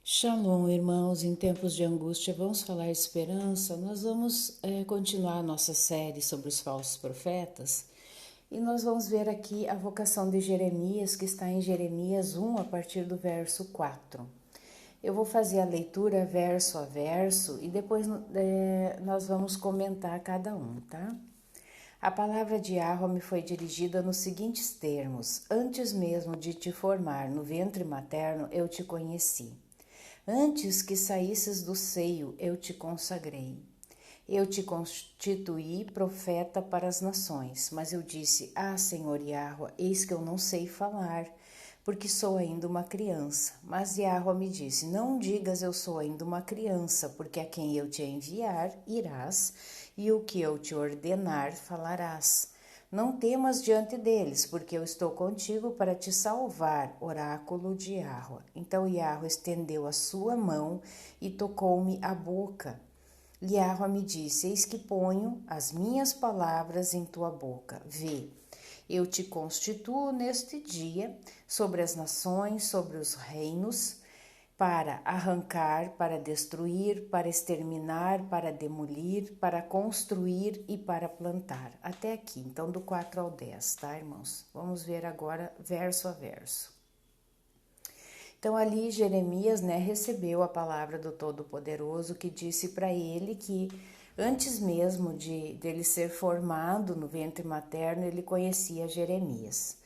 Shalom, irmãos. Em tempos de angústia, vamos falar de esperança. Nós vamos continuar a nossa série sobre os falsos profetas e nós vamos ver aqui a vocação de Jeremias, que está em Jeremias 1, a partir do verso 4. Eu vou fazer a leitura verso a verso e depois nós vamos comentar cada um, tá? A palavra de Yahweh me foi dirigida nos seguintes termos: Antes mesmo de te formar no ventre materno, eu te conheci. Antes que saísses do seio, eu te consagrei. Eu te constituí profeta para as nações. Mas eu disse: Senhor Yahweh, eis que eu não sei falar, porque sou ainda uma criança. Mas Yahweh me disse: Não digas eu sou ainda uma criança, porque a quem eu te enviar, irás, e o que eu te ordenar, falarás. Não temas diante deles, porque eu estou contigo para te salvar, oráculo de Yahweh. Então Yahweh estendeu a sua mão e tocou-me a boca. Yahweh me disse: Eis que ponho as minhas palavras em tua boca. Vê, eu te constituo neste dia sobre as nações, sobre os reinos, para arrancar, para destruir, para exterminar, para demolir, para construir e para plantar. Até aqui, então do 4 ao 10, tá, irmãos? Vamos ver agora verso a verso. Então ali Jeremias, recebeu a palavra do Todo-Poderoso, que disse para ele que antes mesmo dele ser formado no ventre materno, ele conhecia Jeremias,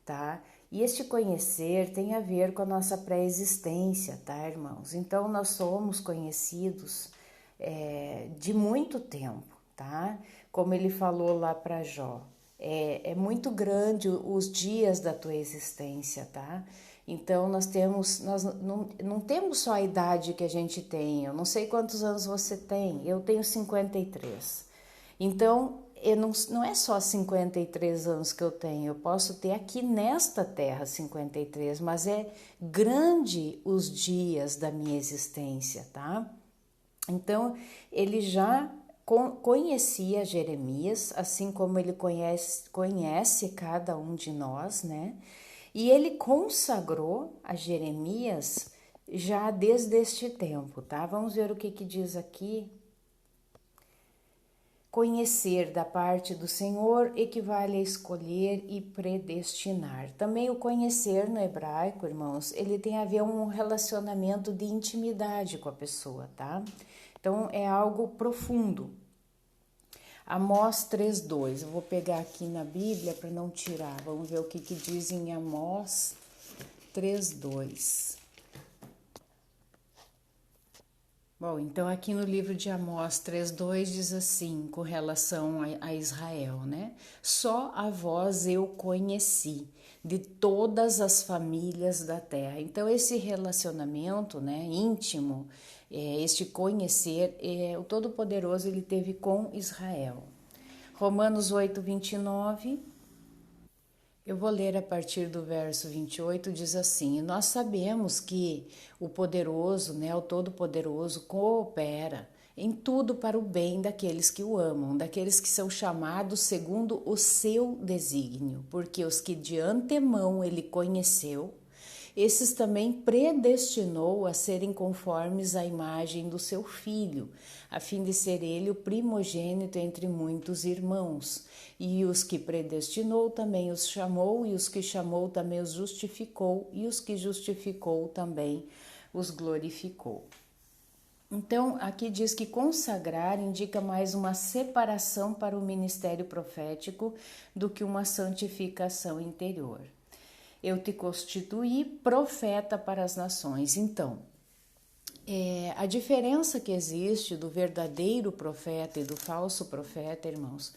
tá? E este conhecer tem a ver com a nossa pré-existência, tá, irmãos? Então, nós somos conhecidos de muito tempo, tá? Como ele falou lá para Jó, é muito grande os dias da tua existência, tá? Então, nós não temos só a idade que a gente tem. Eu não sei quantos anos você tem, eu tenho 53. Então, não é só 53 anos que eu tenho, eu posso ter aqui nesta terra 53, mas é grande os dias da minha existência, tá? Então, ele já conhecia Jeremias, assim como ele conhece cada um de nós, né? E ele consagrou a Jeremias já desde este tempo, tá? Vamos ver o que diz aqui. Conhecer da parte do Senhor equivale a escolher e predestinar. Também o conhecer no hebraico, irmãos, ele tem a ver um relacionamento de intimidade com a pessoa, tá? Então é algo profundo. Amós 3:2. Eu vou pegar aqui na Bíblia para não tirar. Vamos ver o que diz em Amós 3:2. Bom, então aqui no livro de Amós 3:2 diz assim, com relação a Israel, né? Só a vós eu conheci, de todas as famílias da terra. Então esse relacionamento, íntimo, este conhecer, o Todo-Poderoso ele teve com Israel. Romanos 8:29. Eu vou ler a partir do verso 28, diz assim: Nós sabemos que o poderoso, o Todo-Poderoso, coopera em tudo para o bem daqueles que o amam, daqueles que são chamados segundo o seu desígnio, porque os que de antemão ele conheceu, esses também predestinou a serem conformes à imagem do seu filho, a fim de ser ele o primogênito entre muitos irmãos. E os que predestinou também os chamou, e os que chamou também os justificou, e os que justificou também os glorificou. Então, aqui diz que consagrar indica mais uma separação para o ministério profético do que uma santificação interior. Eu te constituí profeta para as nações. Então, a diferença que existe do verdadeiro profeta e do falso profeta, irmãos,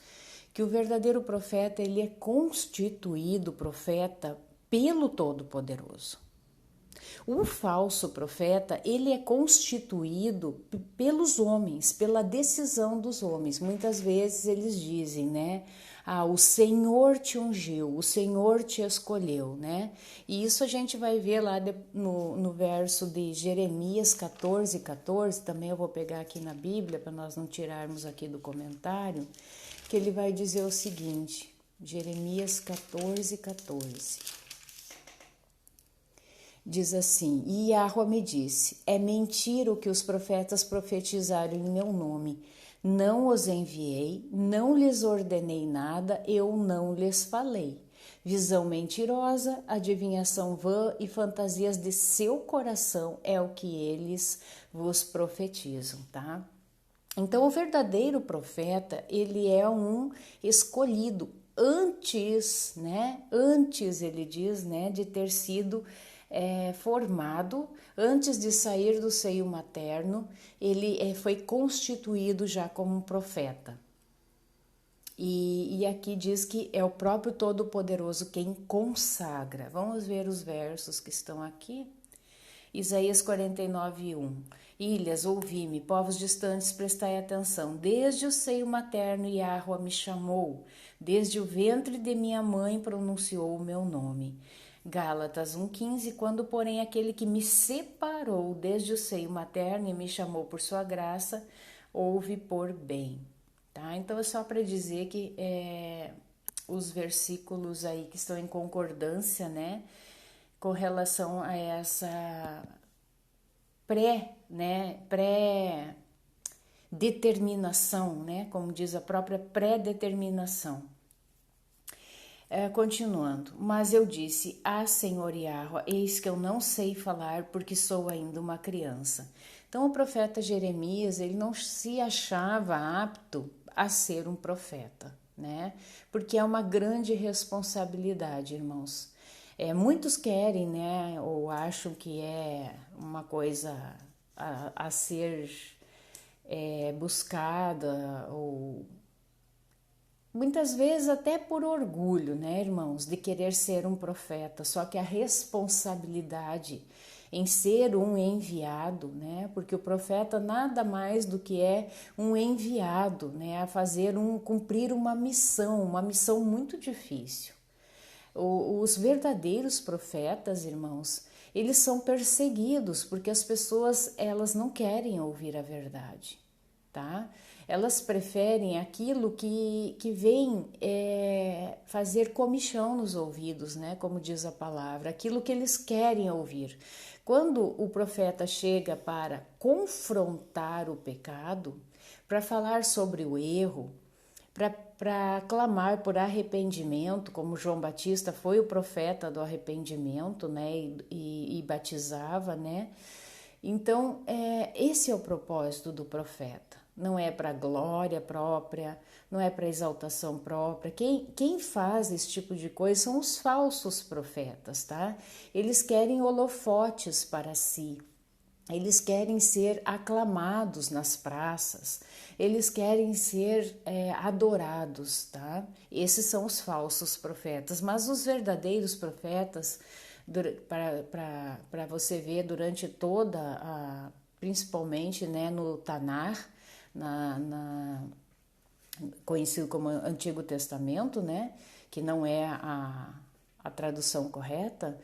que o verdadeiro profeta ele é constituído profeta pelo Todo-Poderoso. O falso profeta, ele é constituído pelos homens, pela decisão dos homens. Muitas vezes eles dizem, o Senhor te ungiu, o Senhor te escolheu, E isso a gente vai ver lá no verso de Jeremias 14:14, também eu vou pegar aqui na Bíblia para nós não tirarmos aqui do comentário, que ele vai dizer o seguinte, Jeremias 14:14. Diz assim: E Yahweh me disse: é mentira o que os profetas profetizaram em meu nome. Não os enviei, não lhes ordenei nada, eu não lhes falei. Visão mentirosa, adivinhação vã e fantasias de seu coração é o que eles vos profetizam, tá? Então, o verdadeiro profeta, ele é um escolhido antes, né? Antes, ele diz, né, de ter sido formado, antes de sair do seio materno, ele foi constituído já como um profeta. E aqui diz que é o próprio Todo-Poderoso quem consagra. Vamos ver os versos que estão aqui. Isaías 49:1. Ilhas, ouvi-me, povos distantes, prestai atenção. Desde o seio materno Yahweh me chamou, desde o ventre de minha mãe pronunciou o meu nome. Gálatas 1:15. Quando, porém, aquele que me separou desde o seio materno e me chamou por sua graça, houve por bem. Tá? Então é só para dizer que os versículos aí que estão em concordância, né, com relação a essa pré-determinação, né, como diz a própria pré-determinação. Continuando, mas eu disse: Senhor Yahweh, eis que eu não sei falar porque sou ainda uma criança. Então o profeta Jeremias, ele não se achava apto a ser um profeta, né? Porque é uma grande responsabilidade, irmãos. Muitos querem, né, ou acham que é uma coisa a ser buscada, ou muitas vezes até por orgulho, né, irmãos, de querer ser um profeta, só que a responsabilidade em ser um enviado, né, porque o profeta nada mais do que é um enviado, né, a cumprir uma missão muito difícil. Os verdadeiros profetas, irmãos, eles são perseguidos porque as pessoas, elas não querem ouvir a verdade, tá? Elas preferem aquilo que vem fazer comichão nos ouvidos, né? Como diz a palavra, aquilo que eles querem ouvir. Quando o profeta chega para confrontar o pecado, para falar sobre o erro, para clamar por arrependimento, como João Batista foi o profeta do arrependimento, né, e batizava, né? Então, esse é o propósito do profeta. Não é para glória própria, não é para exaltação própria. Quem faz esse tipo de coisa são os falsos profetas, tá? Eles querem holofotes para si. Eles querem ser aclamados nas praças, eles querem ser adorados, tá? Esses são os falsos profetas, mas os verdadeiros profetas, para você ver durante toda principalmente, né, no Tanar, conhecido como Antigo Testamento, né, que não é a tradução correta,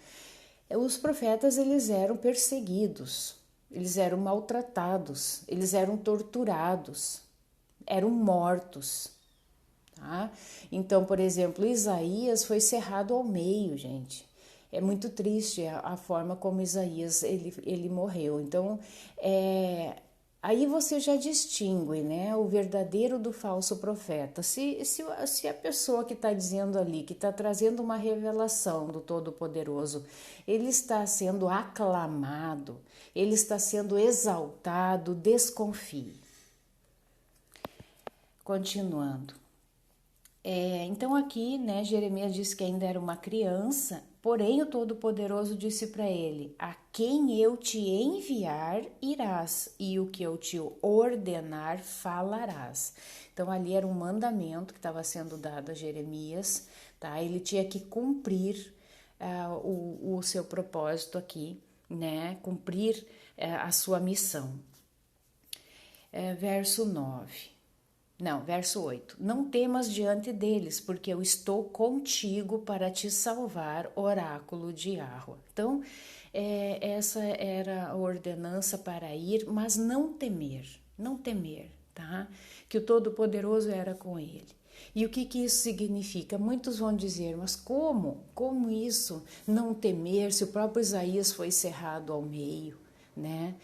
os profetas, eles eram perseguidos, eles eram maltratados, eles eram torturados, eram mortos, tá? Então, por exemplo, Isaías foi cerrado ao meio, gente. É muito triste a forma como Isaías ele morreu. Então, aí você já distingue, né, o verdadeiro do falso profeta. Se a pessoa que está dizendo ali, que está trazendo uma revelação do Todo-Poderoso, ele está sendo aclamado, ele está sendo exaltado, desconfie. Continuando. Então aqui, né, Jeremias disse que ainda era uma criança, porém o Todo-Poderoso disse para ele: a quem eu te enviar irás, e o que eu te ordenar falarás. Então ali era um mandamento que estava sendo dado a Jeremias, tá? Ele tinha que cumprir o seu propósito aqui, né? Cumprir a sua missão. Verso 9. Não, verso 8. Não temas diante deles, porque eu estou contigo para te salvar, oráculo de Yahweh. Então, essa era a ordenança para ir, mas não temer, tá? Que o Todo-Poderoso era com ele. E o que isso significa? Muitos vão dizer, mas como? Como isso? Não temer se o próprio Isaías foi cerrado ao meio, né?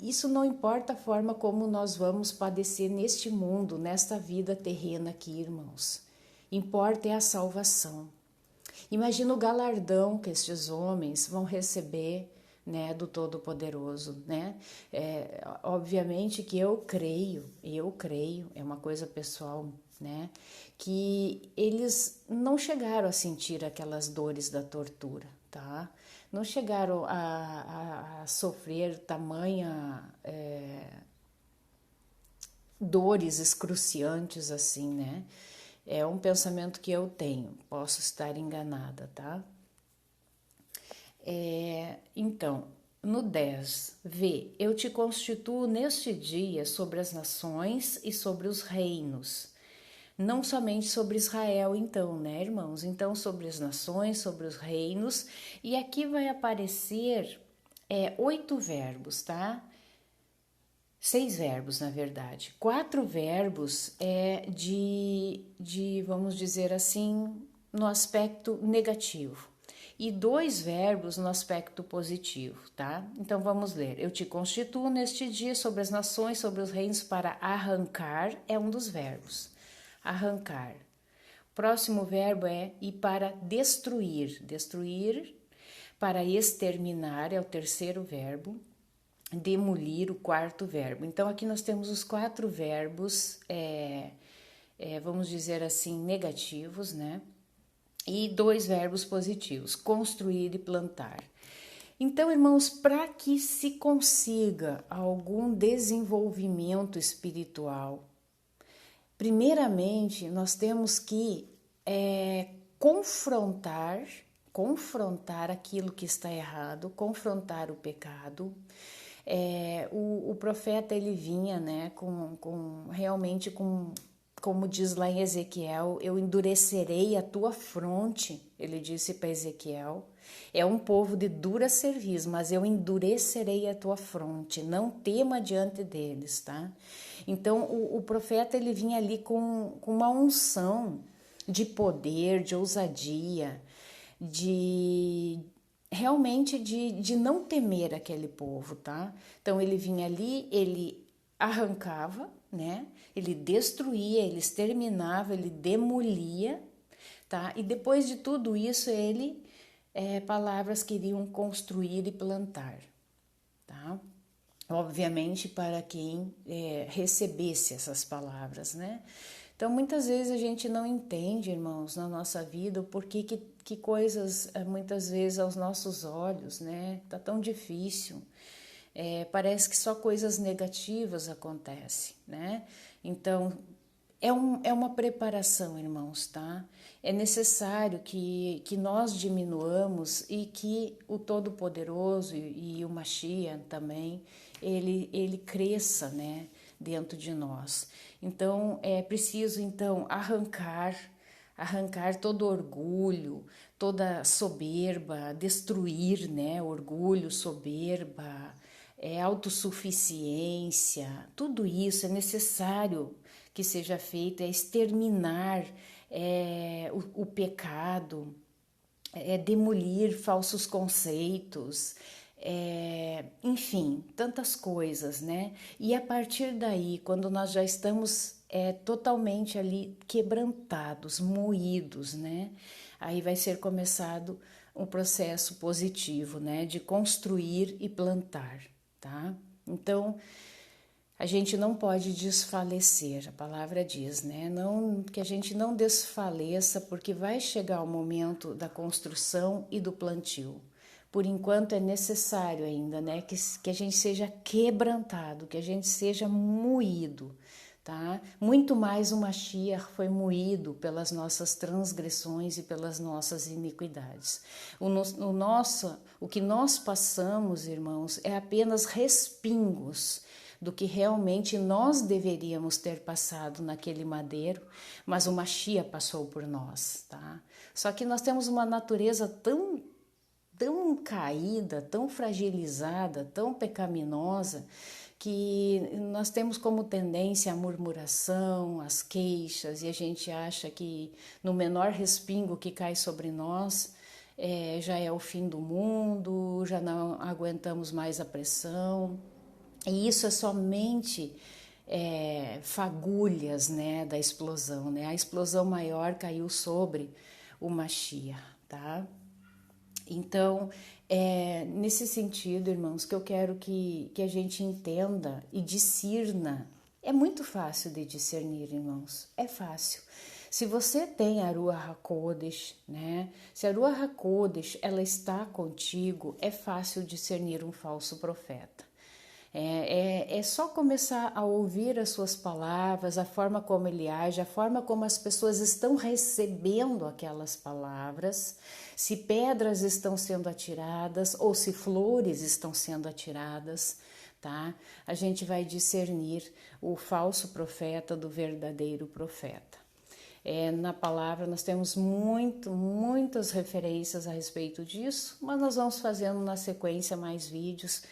Isso não importa a forma como nós vamos padecer neste mundo, nesta vida terrena aqui, irmãos. Importa é a salvação. Imagina o galardão que estes homens vão receber, né, do Todo-Poderoso, né? Obviamente que eu creio, é uma coisa pessoal, né, que eles não chegaram a sentir aquelas dores da tortura, tá? Não chegaram a sofrer tamanha dores excruciantes assim, né? É um pensamento que eu tenho, posso estar enganada, tá? Então, no 10, vê, eu te constituo neste dia sobre as nações e sobre os reinos. Não somente sobre Israel, então, né, irmãos? Então, sobre as nações, sobre os reinos. E aqui vai aparecer 8 verbos, tá? 6 verbos, na verdade. 4 verbos vamos dizer assim, no aspecto negativo. E 2 verbos no aspecto positivo, tá? Então vamos ler. Eu te constituo neste dia sobre as nações, sobre os reinos para arrancar, é um dos verbos. Arrancar. Próximo verbo e para destruir. Destruir, para exterminar, é o terceiro verbo. Demolir, o quarto verbo. Então, aqui nós temos os 4 verbos, vamos dizer assim, negativos, né? E 2 verbos positivos, construir e plantar. Então, irmãos, para que se consiga algum desenvolvimento espiritual, primeiramente nós temos que confrontar aquilo que está errado, confrontar o pecado. O profeta ele vinha, né, realmente como diz lá em Ezequiel, eu endurecerei a tua fronte, ele disse para Ezequiel. É um povo de dura cerviz, mas eu endurecerei a tua fronte, não tema diante deles, tá? Então o profeta ele vinha ali com uma unção de poder, de ousadia, realmente de não temer aquele povo, tá? Então ele vinha ali, ele arrancava, né? Ele destruía, ele exterminava, ele demolia, tá? E depois de tudo isso, palavras que iriam construir e plantar, tá? Obviamente para quem recebesse essas palavras, né? Então, muitas vezes a gente não entende, irmãos, na nossa vida, o porquê que coisas, muitas vezes, aos nossos olhos, né? Tá tão difícil. Parece que só coisas negativas acontecem, né? Então, é uma preparação, irmãos, tá? É necessário que nós diminuamos e que o Todo-Poderoso e o Mashiach também, ele cresça, né, dentro de nós. Então, é preciso, então, arrancar todo orgulho, toda soberba, destruir, né, orgulho, soberba, autossuficiência, tudo isso é necessário que seja feito, exterminar o pecado, demolir falsos conceitos, enfim, tantas coisas, né? E a partir daí, quando nós já estamos totalmente ali quebrantados, moídos, né? Aí vai ser começado um processo positivo, né? De construir e plantar, tá? Então, a gente não pode desfalecer, a palavra diz, né? Não, que a gente não desfaleça, porque vai chegar o momento da construção e do plantio. Por enquanto é necessário ainda, né? Que a gente seja quebrantado, que a gente seja moído, tá? Muito mais o Mashiach foi moído pelas nossas transgressões e pelas nossas iniquidades. O que nós passamos, irmãos, é apenas respingos do que realmente nós deveríamos ter passado naquele madeiro, mas o Mashiach passou por nós, tá? Só que nós temos uma natureza tão tão caída, tão fragilizada, tão pecaminosa, que nós temos como tendência a murmuração, as queixas, e a gente acha que no menor respingo que cai sobre nós, já é o fim do mundo, já não aguentamos mais a pressão. E isso é somente fagulhas, né, da explosão, né? A explosão maior caiu sobre o Mashiach, tá? Então, nesse sentido, irmãos, que eu quero que a gente entenda e discirna. É muito fácil de discernir, irmãos, é fácil. Se você tem a Ruach HaKodesh, né? Se a Ruach HaKodesh, ela está contigo, é fácil discernir um falso profeta. É só começar a ouvir as suas palavras, a forma como ele age, a forma como as pessoas estão recebendo aquelas palavras, se pedras estão sendo atiradas ou se flores estão sendo atiradas, tá? A gente vai discernir o falso profeta do verdadeiro profeta. Na palavra nós temos muitas referências a respeito disso, mas nós vamos fazendo na sequência mais vídeos.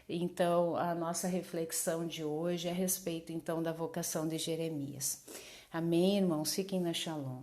Então, a nossa reflexão de hoje é a respeito, então, da vocação de Jeremias. Amém, irmãos? Fiquem na Shalom.